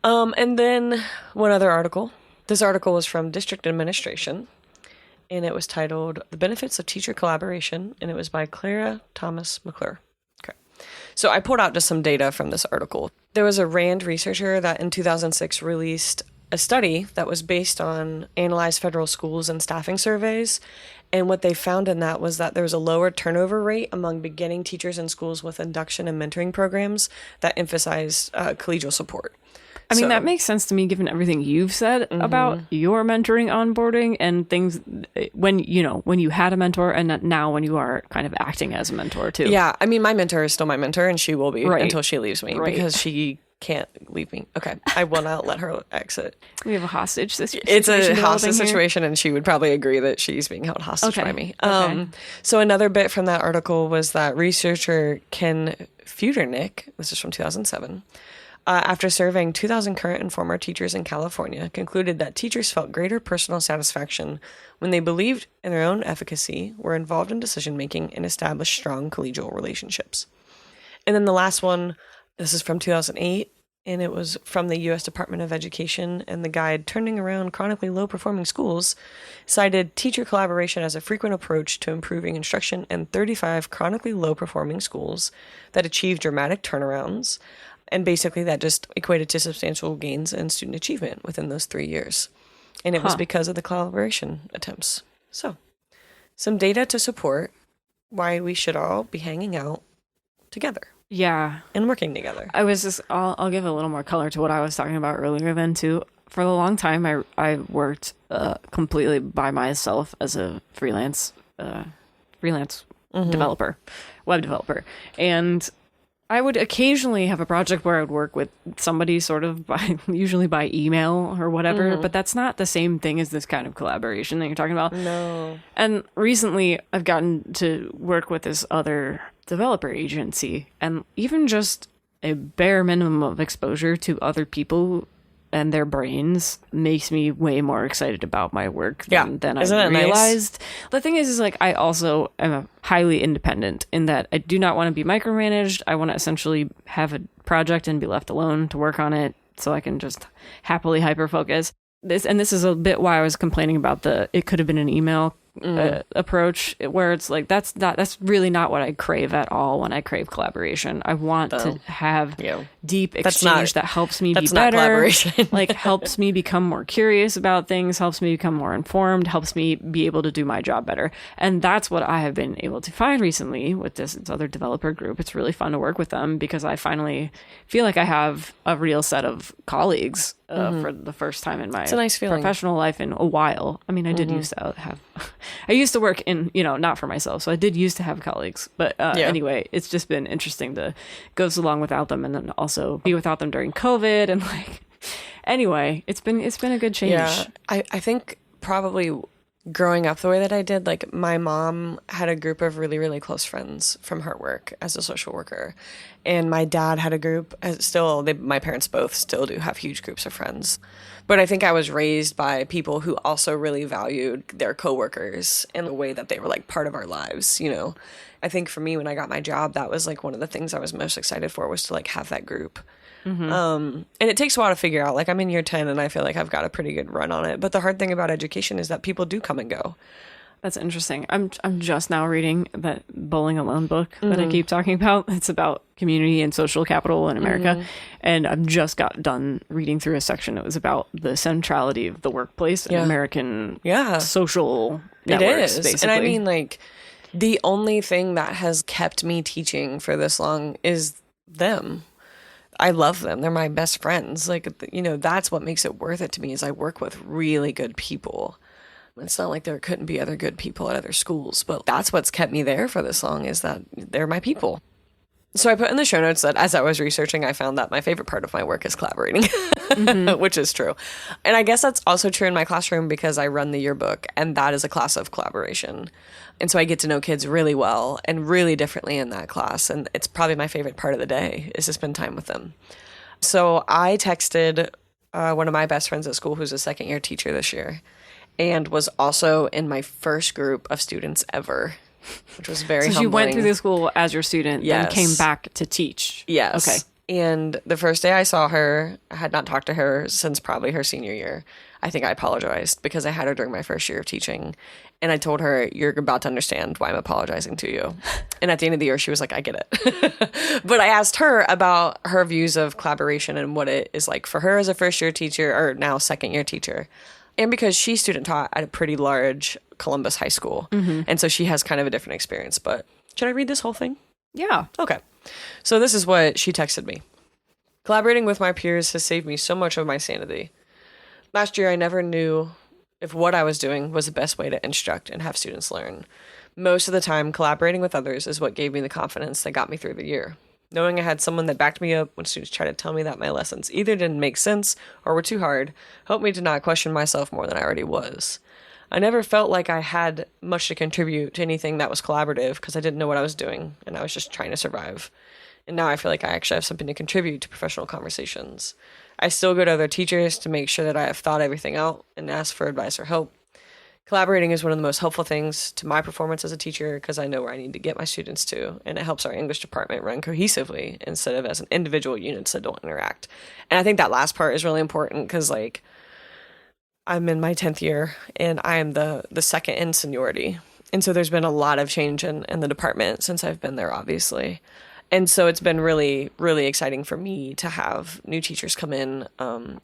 And then one other article. This article was from District Administration, and it was titled "The Benefits of Teacher Collaboration," and it was by Clara Thomas McClure. Okay, so I pulled out just some data from this article. There was a RAND researcher that in 2006 released a study that was based on analyzed federal schools and staffing surveys. And what they found in that was that there was a lower turnover rate among beginning teachers in schools with induction and mentoring programs that emphasized collegial support. I mean, that makes sense to me, given everything you've said about your mentoring, onboarding, and things when you had a mentor and now when you are kind of acting as a mentor too. Yeah. I mean, my mentor is still my mentor and she will be Right. until she leaves me because she can't leave me. Okay. I will not let her exit. We have a hostage situation. It's a developing hostage here. situation and she would probably agree that she's being held hostage Okay. by me. Okay. So another bit from that article was that researcher Ken Futernick, this is from 2007, after surveying 2,000 current and former teachers in California, concluded that teachers felt greater personal satisfaction when they believed in their own efficacy, were involved in decision-making, and established strong collegial relationships. And then the last one, this is from 2008, and it was from the U.S. Department of Education, and the guide Turning Around Chronically Low-Performing Schools cited teacher collaboration as a frequent approach to improving instruction in 35 chronically low-performing schools that achieved dramatic turnarounds. And basically that just equated to substantial gains in student achievement within those 3 years. And it was because of the collaboration attempts. So, some data to support why we should all be hanging out together Yeah. and working together. I'll give a little more color to what I was talking about earlier then too. For a long time, I worked completely by myself as a freelance developer, web developer. And I would occasionally have a project where I would work with somebody sort of usually by email or whatever, but that's not the same thing as this kind of collaboration that you're talking about. No. And recently I've gotten to work with this other developer agency, and even just a bare minimum of exposure to other people and their brains makes me way more excited about my work than I Isn't it nice? realized. The thing is like I also am highly independent in that I do not want to be micromanaged. I want to essentially have a project and be left alone to work on it so I can just happily hyper focus. This is a bit why I was complaining about it could have been an email approach, where it's like that's really not what I crave at all when I crave collaboration. I want to have deep exchange that helps me be better, collaboration. like helps me become more curious about things, helps me become more informed, helps me be able to do my job better. And that's what I have been able to find recently with this other developer group. It's really fun to work with them because I finally feel like I have a real set of colleagues for the first time in my It's a nice feeling. professional life in a while. I mean, I did used to have, I used to work in, not for myself. So I did used to have colleagues, but anyway, it's just been interesting to go so long without them and then also be without them during COVID. And like, anyway, it's been a good change. Yeah. I think probably growing up the way that I did, like my mom had a group of really, really close friends from her work as a social worker. And my dad had a group, my parents both still do have huge groups of friends. But I think I was raised by people who also really valued their coworkers in a way that they were like part of our lives, I think for me, when I got my job, that was like one of the things I was most excited for was to like have that group. And it takes a while to figure out. Like I'm in year 10 and I feel like I've got a pretty good run on it. But the hard thing about education is that people do come and go. That's interesting. I'm just now reading that Bowling Alone book that I keep talking about. It's about community and social capital in America. And I've just got done reading through a section. It was about the centrality of the workplace in American social networks, It is. basically. And I mean, like, the only thing that has kept me teaching for this long is them. I love them. They're my best friends. Like, that's what makes it worth it to me is I work with really good people. It's not like there couldn't be other good people at other schools, but that's what's kept me there for this long is that they're my people. So I put in the show notes that as I was researching, I found that my favorite part of my work is collaborating, which is true. And I guess that's also true in my classroom because I run the yearbook, and that is a class of collaboration. And so I get to know kids really well and really differently in that class. And it's probably my favorite part of the day is to spend time with them. So I texted one of my best friends at school who's a second-year teacher this year and was also in my first group of students ever, which was very humbling. So you went through the school as your student, Yes. then came back to teach. Yes. Okay. And the first day I saw her, I had not talked to her since probably her senior year. I think I apologized because I had her during my first year of teaching. And I told her, you're about to understand why I'm apologizing to you. And at the end of the year, she was like, I get it. But I asked her about her views of collaboration and what it is like for her as a first year teacher or now second year teacher. And because she student taught at a pretty large Columbus high school. And so she has kind of a different experience. But should I read this whole thing? Yeah. Okay. So this is what she texted me. Collaborating with my peers has saved me so much of my sanity. Last year, I never knew if what I was doing was the best way to instruct and have students learn. Most of the time, collaborating with others is what gave me the confidence that got me through the year. Knowing I had someone that backed me up when students tried to tell me that my lessons either didn't make sense or were too hard helped me to not question myself more than I already was. I never felt like I had much to contribute to anything that was collaborative because I didn't know what I was doing and I was just trying to survive. And now I feel like I actually have something to contribute to professional conversations. I still go to other teachers to make sure that I have thought everything out and ask for advice or help. Collaborating is one of the most helpful things to my performance as a teacher because I know where I need to get my students to, and it helps our English department run cohesively instead of as an individual units that don't interact. And I think that last part is really important because, like, I'm in my 10th year and I am the second in seniority. And so there's been a lot of change in the department since I've been there, obviously. And so it's been really, really exciting for me to have new teachers come in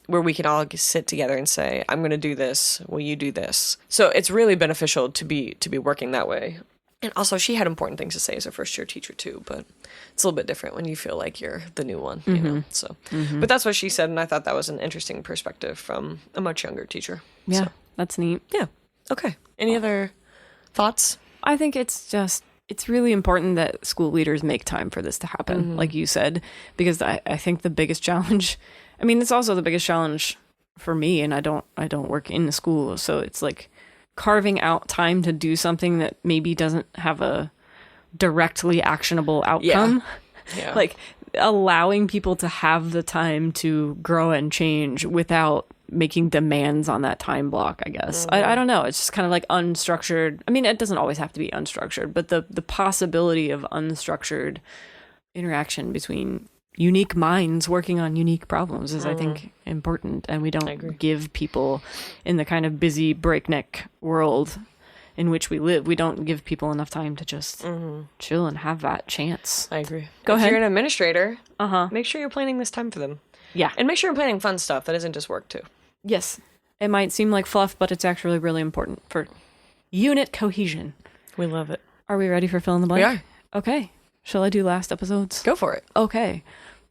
where we can all sit together and say, I'm going to do this. Will you do this? So it's really beneficial to be working that way. And also she had important things to say as a first year teacher too, but it's a little bit different when you feel like you're the new one, you know? So, but that's what she said. And I thought that was an interesting perspective from a much younger teacher. Yeah, So, that's neat. yeah. Okay. Any other thoughts? I think it's really important that school leaders make time for this to happen, like you said, because I think the biggest challenge, I mean, it's also the biggest challenge for me, and I don't work in the school. So it's like carving out time to do something that maybe doesn't have a directly actionable outcome. Yeah. Like allowing people to have the time to grow and change without making demands on that time block, I guess. I don't know. It's just kind of like unstructured. I mean, it doesn't always have to be unstructured, but the possibility of unstructured interaction between unique minds working on unique problems is, I think, important. And we don't give people in the kind of busy breakneck world in which we live, we don't give people enough time to just chill and have that chance. I agree. Go ahead. If you're an administrator, make sure you're planning this time for them. Yeah. And make sure you're planning fun stuff that isn't just work too. Yes. It might seem like fluff, but it's actually really important for unit cohesion. We love it. Are we ready for fill in the blank? We are. Okay. Shall I do last episodes? Go for it. Okay.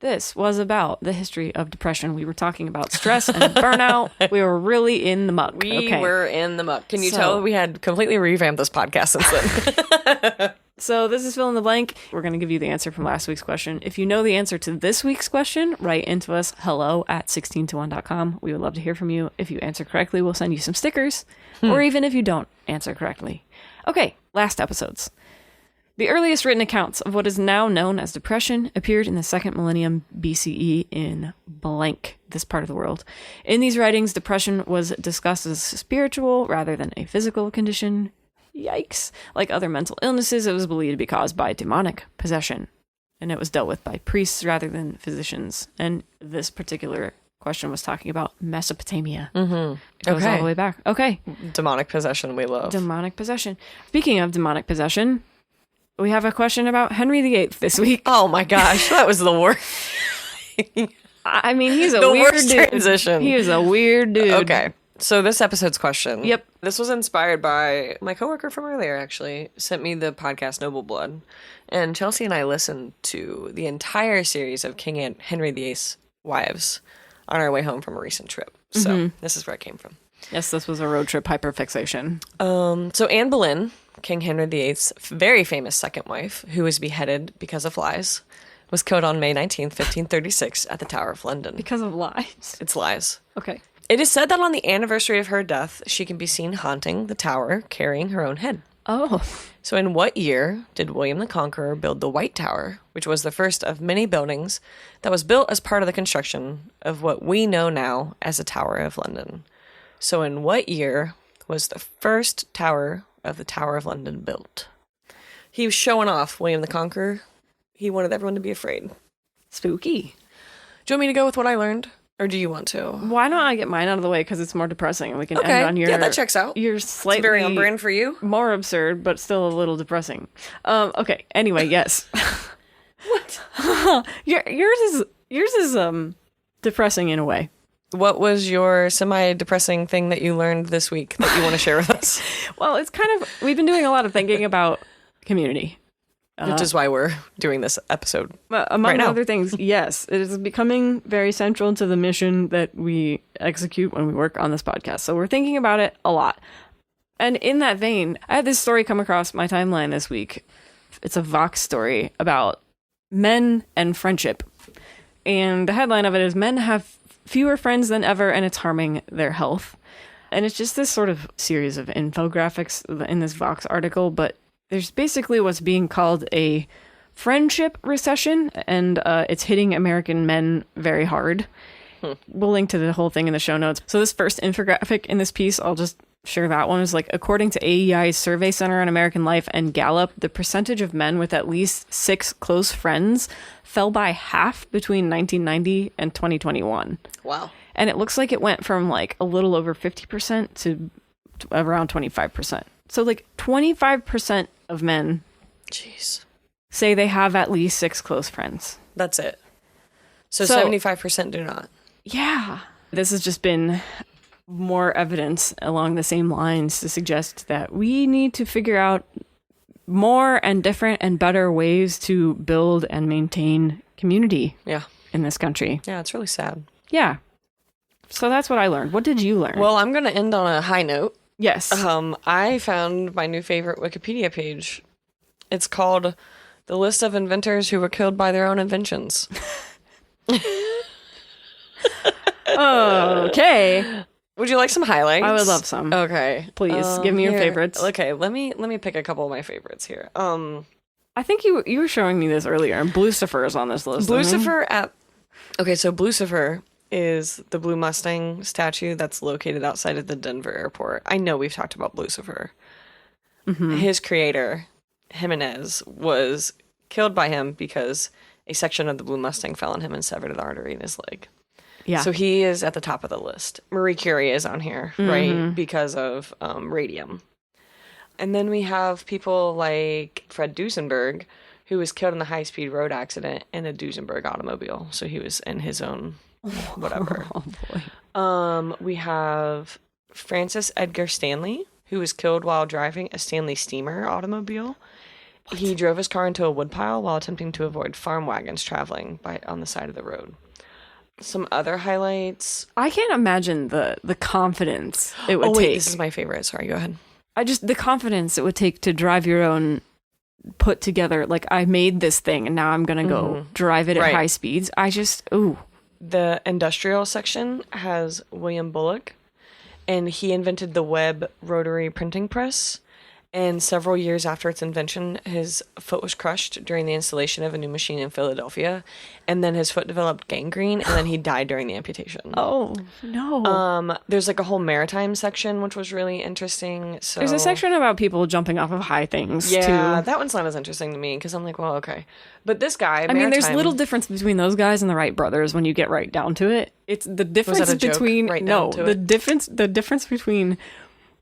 This was about the history of depression. We were talking about stress and burnout. We were really in the muck. We were in the muck. Can you tell we had completely revamped this podcast since then? So this is fill in the blank. We're going to give you the answer from last week's question. If you know the answer to this week's question, write into us hello@16to1.com. We would love to hear from you. If you answer correctly, we'll send you some stickers. Or even if you don't answer correctly. Okay, last episodes. The earliest written accounts of what is now known as depression appeared in the 2nd millennium BCE in blank, this part of the world. In these writings, depression was discussed as spiritual rather than a physical condition. Yikes. Like other mental illnesses, it was believed to be caused by demonic possession. And it was dealt with by priests rather than physicians. And this particular question was talking about Mesopotamia. It goes all the way back. Okay. Demonic possession, we love. Demonic possession. Speaking of demonic possession, we have a question about Henry VIII this week. Oh my gosh, that was the worst. I mean, he's a The weird worst dude. transition. He is a weird dude. Okay. So this episode's question. Yep. This was inspired by my coworker from earlier, actually. Sent me the podcast Noble Blood. And Chelsea and I listened to the entire series of King Henry VIII's wives on our way home from a recent trip. So this is where it came from. Yes, this was a road trip hyperfixation. So Anne Boleyn King Henry VIII's very famous second wife, who was beheaded because of lies, was killed on May 19th, 1536 at the Tower of London. Because of lies. It's lies. Okay. It is said that on the anniversary of her death, she can be seen haunting the tower, carrying her own head. Oh. So in what year did William the Conqueror build the White Tower, which was the first of many buildings that was built as part of the construction of what we know now as the Tower of London? So in what year was the first tower of the Tower of London built? He was showing off, William the Conqueror. He wanted everyone to be afraid. Spooky. Do you want me to go with what I learned? Or do you want to? Why don't I get mine out of the way because it's more depressing and we can Okay. end on your... Yeah, that checks out. You're It's slightly... very on brand for you. More absurd, but still a little depressing. Okay. Anyway, yes. What? yours is depressing in a way. What was your semi-depressing thing that you learned this week that you want to share with us? Well, it's kind of... We've been doing a lot of thinking about community. Which is why we're doing this episode. Among right now. other things, yes, it is becoming very central to the mission that we execute when we work on this podcast. So we're thinking about it a lot. And in that vein, I had this story come across my timeline this week. It's a Vox story about men and friendship. And the headline of it is Men Have Fewer Friends Than Ever and It's Harming Their Health. And it's just this sort of series of infographics in this Vox article, but there's basically what's being called a friendship recession, and it's hitting American men very hard. We'll link to the whole thing in the show notes. So this first infographic in this piece, I'll just share that one, is like, according to AEI's Survey Center on American Life and Gallup, the percentage of men with at least 6 close friends fell by half between 1990 and 2021. Wow. And it looks like it went from like a little over 50% to around 25%. So like 25% of men Jeez. say they have at least 6 close friends. That's it. So, So 75% do not. Yeah. This has just been more evidence along the same lines to suggest that we need to figure out more and different and better ways to build and maintain community Yeah. in this country. Yeah, it's really sad. Yeah. So that's what I learned. What did you learn? Well, I'm going to end on a high note. yes. I found my new favorite Wikipedia page. It's called The List of Inventors Who Were Killed by Their Own Inventions. Okay. Would you like some highlights? I would love some. Okay. Please, give me your here- favorites. Okay, let me pick a couple of my favorites here. I think you were showing me this earlier, and Blucifer is on this list. Blucifer so Blucifer is the Blue Mustang statue that's located outside of the Denver airport. I know we've talked about Blucifer. Mm-hmm. His creator, Jimenez, was killed by him because a section of the Blue Mustang fell on him and severed an artery in his leg. Yeah. So he is at the top of the list. Marie Curie is on here, right? Because of radium. And then we have people like Fred Duesenberg, who was killed in a high-speed road accident in a Duesenberg automobile. So he was in his own whatever. Oh, boy. We have Francis Edgar Stanley, who was killed while driving a Stanley Steamer automobile. What? He drove his car into a woodpile while attempting to avoid farm wagons traveling on the side of the road. Some other highlights. I can't imagine the confidence it would take. This is my favorite. Sorry, go ahead. The confidence it would take to drive your own put together, like, I made this thing and now I'm going to go drive it at high speeds. The industrial section has William Bullock, and he invented the Webb rotary printing press. And several years after its invention, his foot was crushed during the installation of a new machine in Philadelphia. And then his foot developed gangrene, and then he died during the amputation. Oh, no. There's like a whole maritime section, which was really interesting. So There's a section about people jumping off of high things, yeah, too. that one's not as interesting to me, because I'm like, well, okay. But this guy, I mean, there's maritime- little difference between those guys and the Wright brothers when you get right down to it. It's the difference that a joke? between Right down to it? the difference between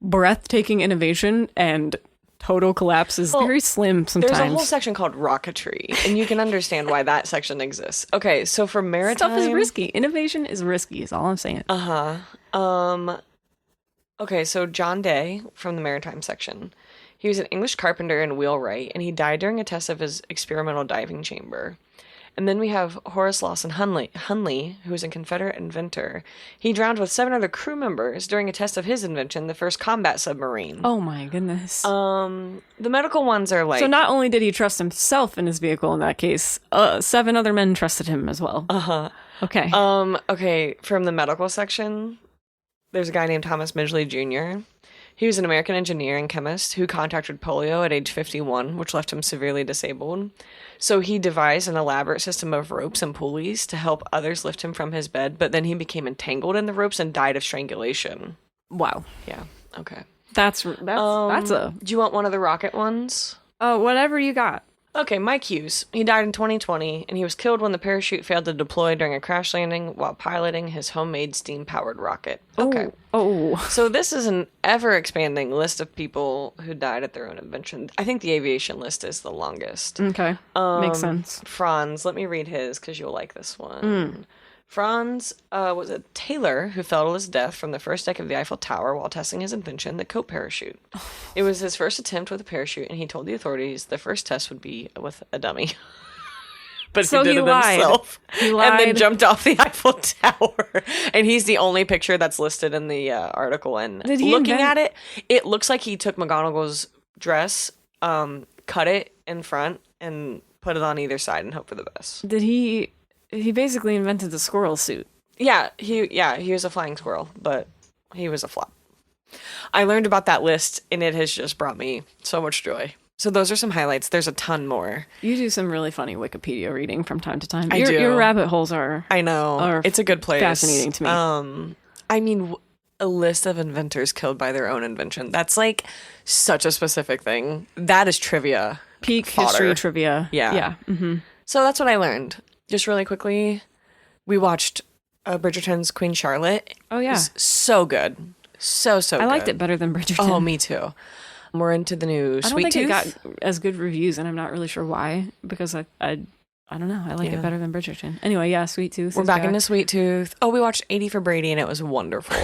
breathtaking innovation and total collapse is very slim sometimes. There's a whole section called rocketry, and you can understand why that section exists. Okay, so for maritime... Stuff is risky. Innovation is risky, is all I'm saying. Okay, so John Day from the maritime section. He was an English carpenter and wheelwright, and he died during a test of his experimental diving chamber. And then we have Horace Lawson Hunley, who was a Confederate inventor. He drowned with 7 other crew members during a test of his invention, the first combat submarine. Oh my goodness. The medical ones are like... So not only did he trust himself in his vehicle in that case, 7 other men trusted him as well. Uh-huh. Okay. Okay, from the medical section, there's a guy named Thomas Midgley Jr. He was an American engineer and chemist who contracted polio at age 51, which left him severely disabled. So he devised an elaborate system of ropes and pulleys to help others lift him from his bed, but then he became entangled in the ropes and died of strangulation. Wow. Yeah, okay. That's a... Do you want one of the rocket ones? Whatever you got. Okay, Mike Hughes. He died in 2020, and he was killed when the parachute failed to deploy during a crash landing while piloting his homemade steam-powered rocket. Okay. Oh. So this is an ever-expanding list of people who died at their own invention. I think the aviation list is the longest. Okay. Makes sense. Franz, let me read his, because you'll like this one. Franz was a tailor who fell to his death from the first deck of the Eiffel Tower while testing his invention, the coat parachute. It was his first attempt with a parachute, and he told the authorities the first test would be with a dummy. But So he did he it lied. himself. He And lied. then jumped off the Eiffel Tower. And he's the only picture that's listed in the article. And Did he looking invent- at it, it looks like he took McGonagall's dress, cut it in front, and put it on either side and hope for the best. Did he basically invented the squirrel suit. Yeah, he was a flying squirrel, but he was a flop. I learned about that list, and it has just brought me so much joy. So those are some highlights. There's a ton more. You do some really funny Wikipedia reading from time to time. I do. Your rabbit holes are... I know. Are It's a good place. fascinating to me. I mean, a list of inventors killed by their own invention. That's like such a specific thing. That is trivia. Peak fodder. history trivia. Yeah. Yeah. Mm-hmm. So that's what I learned. Just really quickly, we watched Bridgerton's Queen Charlotte. Oh, yeah. It was so good. So good. I liked it better than Bridgerton. Oh, me too. We're into the new I don't Sweet think Tooth. it got as good reviews, and I'm not really sure why, because I don't know. I like Yeah. it better than Bridgerton. Anyway, yeah, Sweet Tooth. We're is back into Sweet Tooth. Oh, we watched 80 for Brady, and it was wonderful.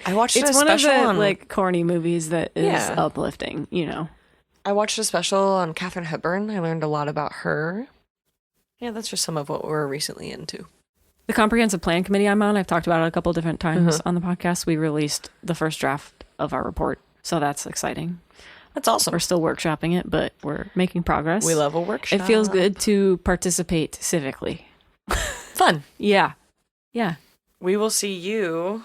I watched It's a one of special the on like corny movies that is Yeah. uplifting, you know. I watched a special on Katharine Hepburn. I learned a lot about her. Yeah, that's just some of what we're recently into. The comprehensive plan committee I'm on, I've talked about it a couple different times on the podcast. We released the first draft of our report, so that's exciting. That's awesome. We're still workshopping it, but we're making progress. We love a workshop. It feels good to participate civically. Fun. Yeah. We will see you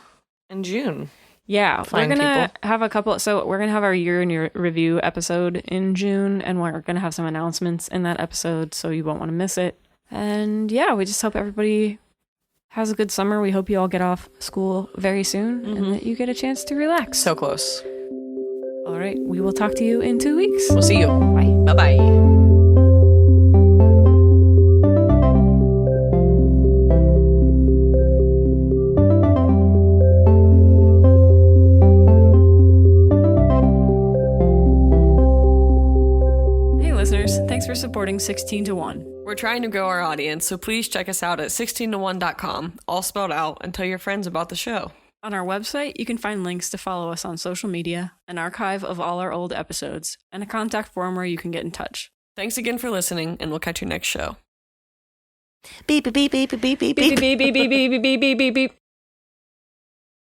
in June. Yeah, Fine we're gonna people. have a couple. So we're gonna have our year in your review episode in June, and we're gonna have some announcements in that episode, so you won't want to miss it. And yeah, we just hope everybody has a good summer. We hope you all get off school very soon, and that you get a chance to relax. So close. All right, we will talk to you in 2 weeks. We'll see you. Bye. Bye-bye. Hey, listeners! Thanks for supporting 16 to 1. We're trying to grow our audience, so please check us out at 16to1.com, all spelled out, and tell your friends about the show. On our website, you can find links to follow us on social media, an archive of all our old episodes, and a contact form where you can get in touch. Thanks again for listening, and we'll catch you next show. Beep beep beep beep beep beep beep beep beep beep beep beep beep beep beep.